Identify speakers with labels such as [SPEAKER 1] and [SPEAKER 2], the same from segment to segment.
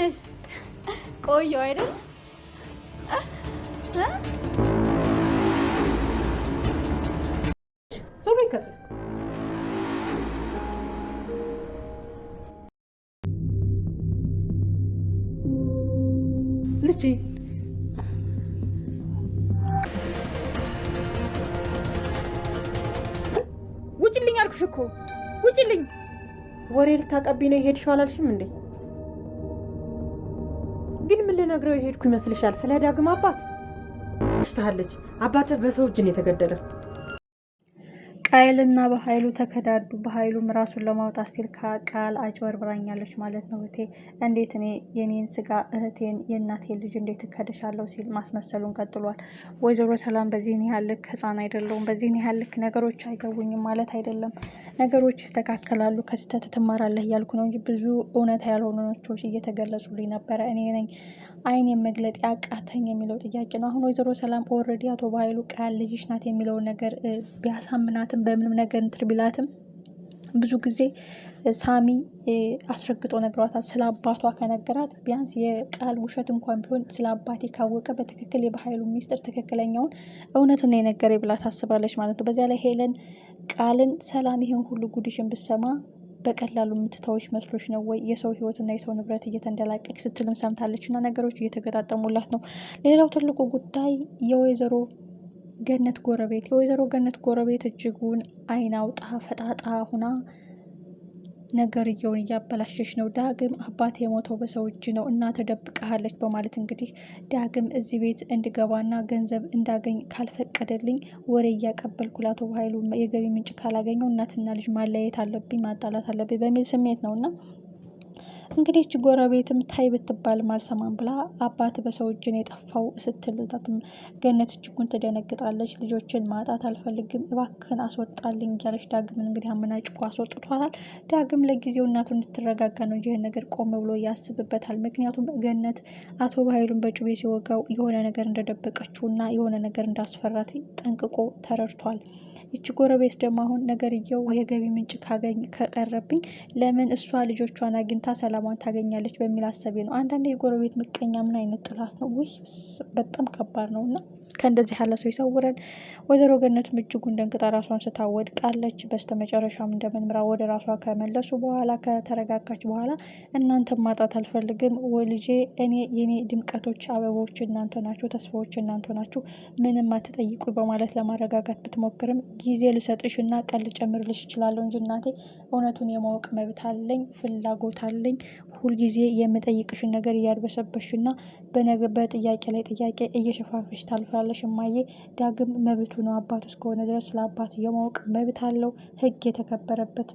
[SPEAKER 1] ነሽ? ቆየሁ አይደል?
[SPEAKER 2] ዞር ከዚህ ልጄ ውጭልኝ አልኩሽ እኮ ውጭልኝ።
[SPEAKER 3] ወሬ ልታቀብኝ ነው የሄድሽው አላልሽም እንዴ? ግን ምን ልነግረው የሄድኩ ይመስልሻል? ስለ ዳግም አባት ሽታለች። አባትህ በሰው እጅ ነው የተገደለ።
[SPEAKER 4] ቃየልና በኃይሉ ተከዳዱ። በኃይሉም ራሱን ለማውጣት ሲል ቃል አጭበርብራኛለች ማለት ነው። እህቴ እንዴት እኔ የኔን ስጋ እህቴን የእናቴን ልጅ እንዴት እከድሻለሁ ሲል ማስመሰሉን ቀጥሏል። ወይዘሮ ሰላም በዚህን ያህል ልክ ህፃን አይደለሁም፣ በዚህን ያህል ልክ ነገሮች አይገቡኝም ማለት አይደለም። ነገሮች ይስተካከላሉ፣ ከስህተት ትማራለህ እያልኩ ነው እንጂ ብዙ እውነታ ያልሆኑ ነቾች እየተገለጹልኝ ነበረ። እኔ ነኝ አይን የመግለጥ ያቃተኝ የሚለው ጥያቄ ነው። አሁን ወይዘሮ ሰላም ኦልሬዲ አቶ በኃይሉ ቃል ልጅሽ ናት የሚለውን ነገር ቢያሳምናትም በምንም ነገር እንትን ቢላትም ብዙ ጊዜ ሳሚ አስረግጦ ነግሯታል። ስለ አባቷ ከነገራት ቢያንስ የቃል ውሸት እንኳን ቢሆን ስለ አባቴ ካወቀ በትክክል የበኃይሉ ሚስጥር ትክክለኛውን እውነቱን የነገረ ብላ ታስባለች ማለት ነው። በዚያ ላይ ሄለን ቃልን ሰላም ይሄን ሁሉ ጉድሽን ብሰማ በቀላሉ የምትተዎች መስሎች ነው ወይ የሰው ህይወትና የሰው ንብረት እየተንደላቀቅ ስትልም ሰምታለች። እና ነገሮች እየተገጣጠሙላት ነው። ሌላው ትልቁ ጉዳይ የወይዘሮ ገነት ጎረቤት የወይዘሮ ገነት ጎረቤት እጅጉን አይን አውጣ ፈጣጣ ሁና ነገርየውን እያበላሸች ነው። ዳግም አባት የሞተው በሰው እጅ ነው እና ተደብቀሃለች በማለት እንግዲህ ዳግም እዚህ ቤት እንድገባና ገንዘብ እንዳገኝ ካልፈቀደልኝ ወሬ እያቀበልኩ ለአቶ በኃይሉ የገቢ ምንጭ ካላገኘው እናትና ልጅ ማለያየት አለብኝ፣ ማጣላት አለብኝ በሚል ስሜት ነው። እና እንግዲህ እች ጎረቤትም ታይ ብትባልም አልሰማም ብላ አባት በሰው እጅ ነው የጠፋው ስትልታትም ገነት እጅጉን ትደነግጣለች። ልጆችን ማጣት አልፈልግም እባክህን አስወጣልኝ እያለች ዳግምን እንግዲህ አመናጭቆ አስወጥቷታል። ዳግም ለጊዜው እናቱ እንድትረጋጋ ነው እንጂ ይህን ነገር ቆም ብሎ ያስብበታል። ምክንያቱም ገነት አቶ በኃይሉን በጩቤ ሲወጋው የሆነ ነገር እንደደበቀችው እና የሆነ ነገር እንዳስፈራት ጠንቅቆ ተረድቷል። ይቺ ጎረቤት ደግሞ አሁን ነገርየው የገቢ ምንጭ ከቀረብኝ ለምን እሷ ልጆቿን አግኝታ ሰላሟን ታገኛለች በሚል አሰቤ ነው። አንዳንድ የጎረቤት ምቀኛ ምን አይነት ጥላት ነው? ውይ በጣም ከባድ ነው። እና ከእንደዚህ ያለ ሰው ይሰውረን። ወይዘሮ ገነትም እጅጉን ደንግጣ ራሷን ስታወድቃለች። በስተመጨረሻም እንደምንምራ ወደ ራሷ ከመለሱ በኋላ ከተረጋጋች በኋላ እናንተ ማጣት አልፈልግም ልጄ፣ እኔ የኔ ድምቀቶች አበቦች እናንተ ናችሁ፣ ተስፋዎች እናንተ ናችሁ፣ ምንም አትጠይቁ በማለት ለማረጋጋት ብትሞክርም ጊዜ ልሰጥሽ እና ቀን ልጨምርልሽ እችላለሁ እንጂ እናቴ እውነቱን የማወቅ መብት አለኝ፣ ፍላጎት አለኝ። ሁልጊዜ የምጠይቅሽን ነገር እያድበሰበሽና በጥያቄ ላይ ጥያቄ እየሸፋፍሽ ታልፋለሽ። እማዬ ዳግም መብቱ ነው፣ አባቱ እስከሆነ ድረስ ስለ አባቱ የማወቅ መብት አለው፣ ህግ የተከበረበት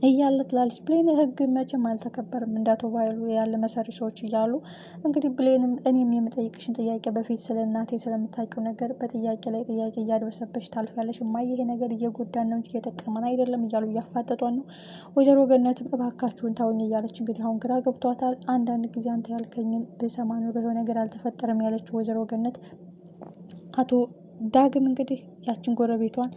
[SPEAKER 4] እያለ ትላለች። ብሌን ህግ መቼም አልተከበርም እንዳቶ በኃይሉ ያለ መሰሪ ሰዎች እያሉ እንግዲህ ብሌንም እኔም የምጠይቅሽን ጥያቄ በፊት ስለ እናቴ ስለምታውቂው ነገር በጥያቄ ላይ ጥያቄ እያድበሰበሽ ታልፊያለሽ። እማዬ ይሄ ነገር እየጎዳን ነው እንጂ እየጠቀመን አይደለም እያሉ እያፋጠጧን ነው። ወይዘሮ ገነትም እባካችሁን ታውኝ እያለች እንግዲህ አሁን ግራ ገብቷታል። አንዳንድ ጊዜ አንተ ያልከኝን ብሰማ ኖሮ የሆነ ነገር አልተፈጠረም ያለችው ወይዘሮ ገነት አቶ ዳግም እንግዲህ ያችን ጎረቤቷን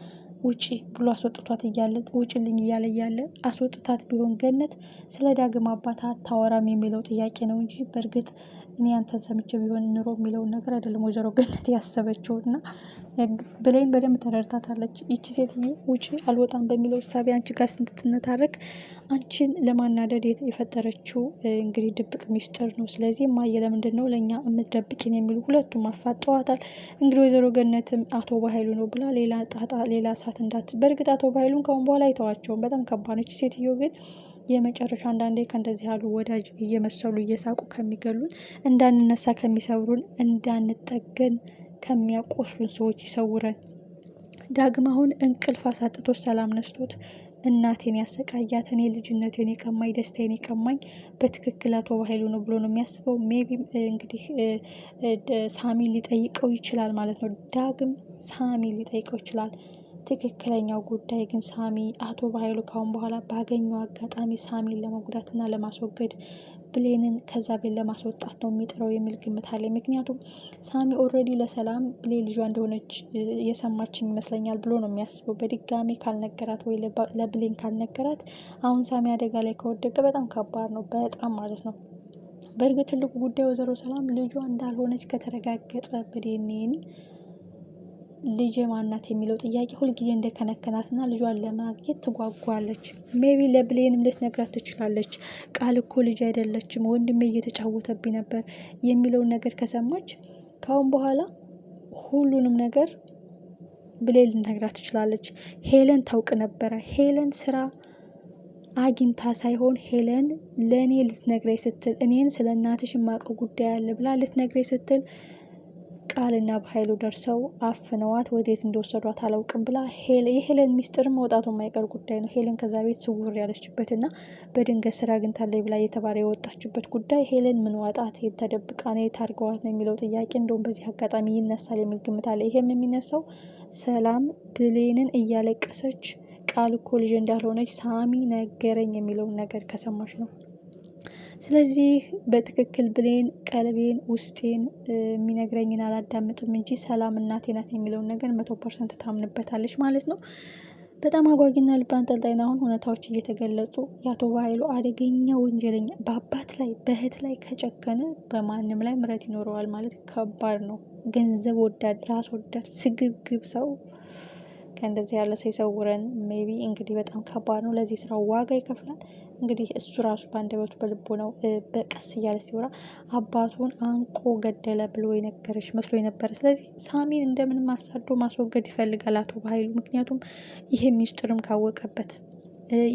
[SPEAKER 4] ውጪ ብሎ አስወጥቷት እያለ ውጭልኝ እያለ አስወጥታት ቢሆን ገነት ስለ ዳግም አባት አታወራም የሚለው ጥያቄ ነው እንጂ በእርግጥ እኔ አንተን ሰምቼ ቢሆን ኑሮ የሚለውን ነገር አይደለም ወይዘሮ ገነት ያሰበችው። እና ብሌን በደንብ ተረድታታለች። ይቺ ሴትዮ ውጪ አልወጣም በሚለው እሳቤ አንቺ ጋር ስንትነታረክ አንቺን ለማናደድ የፈጠረችው እንግዲህ ድብቅ ሚስጥር ነው። ስለዚህ እማዬ ለምንድን ነው ለእኛ የምትደብቂን የሚሉ ሁለቱም አፋጠዋታል። እንግዲህ ወይዘሮ ገነትም አቶ በኃይሉ ነው ብላ ሌላ ጣጣ ሌላ እሳት በእርግጥ አቶ በኃይሉን ከአሁን በኋላ አይተዋቸውም። በጣም ከባድ ነች ሴትዮ ግን የመጨረሻ አንዳንዴ ከእንደዚህ ያሉ ወዳጅ እየመሰሉ እየሳቁ ከሚገሉን፣ እንዳንነሳ ከሚሰብሩን፣ እንዳንጠገን ከሚያቆስሉን ሰዎች ይሰውረን። ዳግም አሁን እንቅልፍ አሳጥቶ ሰላም ነስቶት እናቴን ያሰቃያት እኔ ልጅነቴን የቀማኝ ደስታዬን የቀማኝ በትክክል አቶ በኃይሉ ነው ብሎ ነው የሚያስበው። ሜቢም እንግዲህ ሳሚ ሊጠይቀው ይችላል ማለት ነው። ዳግም ሳሚ ሊጠይቀው ይችላል። ትክክለኛው ጉዳይ ግን ሳሚ አቶ በኃይሉ ካሁን በኋላ ባገኘው አጋጣሚ ሳሚን ለመጉዳትና ለማስወገድ ብሌንን ከዛ ቤት ለማስወጣት ነው የሚጥረው የሚል ግምት አለ። ምክንያቱም ሳሚ ኦልሬዲ ለሰላም ብሌን ልጇ እንደሆነች የሰማችኝ ይመስለኛል ብሎ ነው የሚያስበው። በድጋሚ ካልነገራት ወይ ለብሌን ካልነገራት አሁን ሳሚ አደጋ ላይ ከወደቀ በጣም ከባድ ነው፣ በጣም ማለት ነው። በእርግጥ ትልቁ ጉዳይ ወይዘሮ ሰላም ልጇ እንዳልሆነች ከተረጋገጠ በዲኤንኤ ልጅ ማናት የሚለው ጥያቄ ሁልጊዜ እንደከነከናትና ልጇን ለማግኘት ትጓጓለች። ሜቢ ለብሌንም ልትነግራት ትችላለች። ቃል እኮ ልጅ አይደለችም ወንድሜ እየተጫወተብኝ ነበር የሚለውን ነገር ከሰማች ካሁን በኋላ ሁሉንም ነገር ብሌን ልትነግራት ትችላለች። ሄለን ታውቅ ነበረ። ሄለን ስራ አግኝታ ሳይሆን ሄለን ለእኔ ልትነግረኝ ስትል እኔን ስለ እናትሽ የማውቀው ጉዳይ አለ ብላ ልትነግረኝ ስትል ቃልና በኃይሉ ደርሰው አፍነዋት ወዴት እንደወሰዷት አላውቅም ብላ የሄለን ሚስጥር መውጣቱ የማይቀር ጉዳይ ነው። ሄለን ከዛ ቤት ስውር ያለችበትና በድንገት ስራ አግኝታለች ብላ እየተባለ የወጣችበት ጉዳይ ሄለን ምን ዋጣት የተደብቃ ነው የታርገዋት ነው የሚለው ጥያቄ እንደውም በዚህ አጋጣሚ ይነሳል የሚል ግምት አለ። ይሄም የሚነሳው ሰላም ብሌንን እያለቀሰች ቃል እኮ ልጅ እንዳልሆነች ሳሚ ነገረኝ የሚለውን ነገር ከሰማች ነው። ስለዚህ በትክክል ብሌን ቀልቤን ውስጤን የሚነግረኝን አላዳምጥም እንጂ ሰላም እናቴ ናት የሚለውን ነገር 100% ታምንበታለች ማለት ነው። በጣም አጓጊና ልብ አንጠልጣይ አሁን ሁኔታዎች እየተገለጹ የአቶ በኃይሉ አደገኛ ወንጀለኛ በአባት ላይ በእህት ላይ ከጨከነ በማንም ላይ ምሕረት ይኖረዋል ማለት ከባድ ነው። ገንዘብ ወዳድ ራስ ወዳድ ስግብግብ ሰው ከእንደዚህ ያለ ሰው ይሰውረን። ሜቢ እንግዲህ በጣም ከባድ ነው። ለዚህ ስራ ዋጋ ይከፍላል። እንግዲህ እሱ ራሱ በአንደበቱ በልቦ ነው በቀስ እያለ ሲወራ አባቱን አንቆ ገደለ ብሎ የነገረች መስሎ የነበረ። ስለዚህ ሳሚን እንደምንም አሳዶ ማስወገድ ይፈልጋል አቶ በኃይሉ። ምክንያቱም ይሄ ሚስጥርም ካወቀበት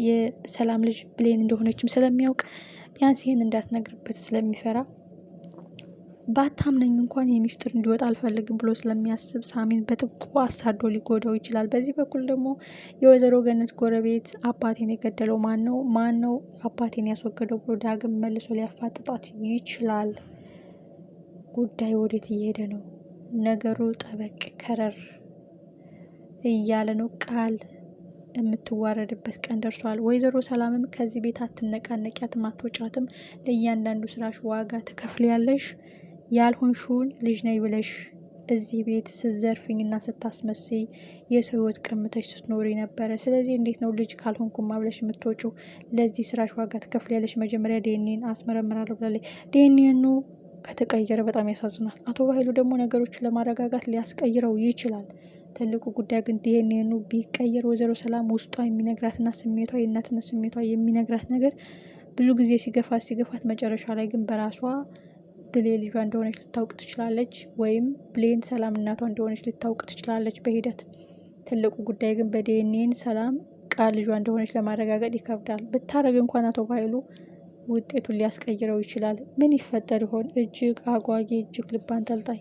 [SPEAKER 4] የሰላም ልጅ ብሌን እንደሆነችም ስለሚያውቅ ቢያንስ ይህን እንዳትነግርበት ስለሚፈራ ባታምነኝ እንኳን የሚስጥር እንዲወጣ አልፈልግም ብሎ ስለሚያስብ ሳሚን በጥብቁ አሳዶ ሊጎዳው ይችላል። በዚህ በኩል ደግሞ የወይዘሮ ገነት ጎረቤት አባቴን የገደለው ማን ነው አባቴን ያስወገደው ብሎ ዳግም መልሶ ሊያፋጥጣት ይችላል። ጉዳይ ወዴት እየሄደ ነው? ነገሩ ጠበቅ ከረር እያለ ነው። ቃል የምትዋረድበት ቀን ደርሷል። ወይዘሮ ሰላምም ከዚህ ቤት አትነቃነቂያትም፣ አትወጫትም፣ ለእያንዳንዱ ስራሽ ዋጋ ትከፍያለሽ፣ ያልሆንሽውን ልጅ ነይ ብለሽ እዚህ ቤት ስትዘርፊኝና ስታስመስይ የሰው ህይወት ቀምተሽ ስትኖሪ ነበረ። ስለዚህ እንዴት ነው ልጅ ካልሆንኩማ ብለሽ የምትወጪው? ለዚህ ስራሽ ዋጋ ትከፍያለሽ። መጀመሪያ ዲኤንኤን አስመረምራለሁ ብላለች። ዲኤንኤኑ ከተቀየረ በጣም ያሳዝናል። አቶ በኃይሉ ደግሞ ነገሮችን ለማረጋጋት ሊያስቀይረው ይችላል። ትልቁ ጉዳይ ግን ዲኤንኤኑ ቢቀየር ወይዘሮ ሰላም ውስጧ የሚነግራትና ስሜቷ የእናትነት ስሜቷ የሚነግራት ነገር ብዙ ጊዜ ሲገፋት መጨረሻ ላይ ግን በራሷ ብሌን ልጇ እንደሆነች ልታውቅ ትችላለች፣ ወይም ብሌን ሰላም እናቷ እንደሆነች ልታውቅ ትችላለች በሂደት። ትልቁ ጉዳይ ግን በዲኤንኤን ሰላም ቃል ልጇ እንደሆነች ለማረጋገጥ ይከብዳል። ብታረግ እንኳን አቶ በኃይሉ ውጤቱን ሊያስቀይረው ይችላል። ምን ይፈጠር ይሆን? እጅግ አጓጊ፣ እጅግ ልብ አንጠልጣይ